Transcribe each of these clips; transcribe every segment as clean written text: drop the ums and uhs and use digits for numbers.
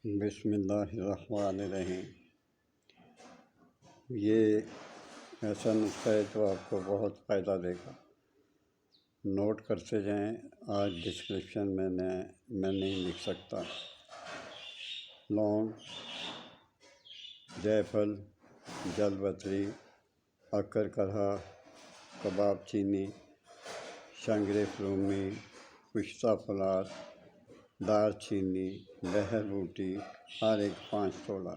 بسم اللہ الرحمن الرحیم۔ یہ ایسا نسخہ ہے جو آپ کو بہت فائدہ دے گا، نوٹ کرتے جائیں۔ آج ڈسکرپشن میں نہیں لکھ سکتا۔ لونگ، جائفل، جل پتری، اکر کرہا، کباب چینی، شنگری فرومی، پشتا پھلار، دار چینی، بہر بوٹی، ہر ایک 5 تولا۔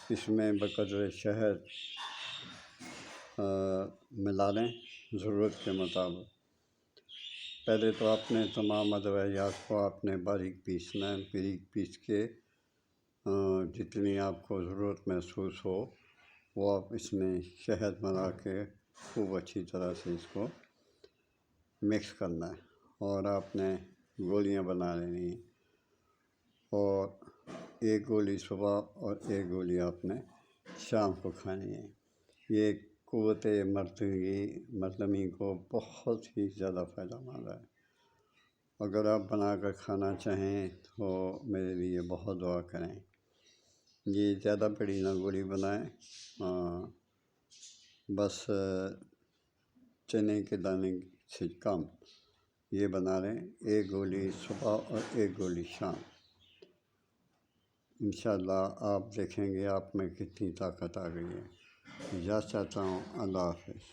اس میں بقدر شہد ملا لیں ضرورت کے مطابق۔ پہلے تو آپ نے تمام ادویات کو آپ نے باریک پیسنا ہے۔ باریک پیس کے جتنی آپ کو ضرورت محسوس ہو وہ آپ اس میں شہد ملا کے خوب اچھی طرح سے اس کو مکس کرنا ہے، اور آپ نے گولیاں بنا لینی ہیں، اور ایک گولی صبح اور ایک گولی آپ نے شام کو کھانی ہے۔ یہ قوت مردمی کو بہت ہی زیادہ فائدہ مند ہے۔ اگر آپ بنا کر کھانا چاہیں تو میرے لیے بہت دعا کریں۔ یہ زیادہ بڑی نہ گولی بنائیں، بس چنے کے دانے سے کم یہ بنا لیں، ایک گولی صبح اور ایک گولی شام۔ انشاءاللہ آپ دیکھیں گے آپ میں کتنی طاقت آ گئی ہے۔ اجازت چاہتا ہوں، اللہ حافظ۔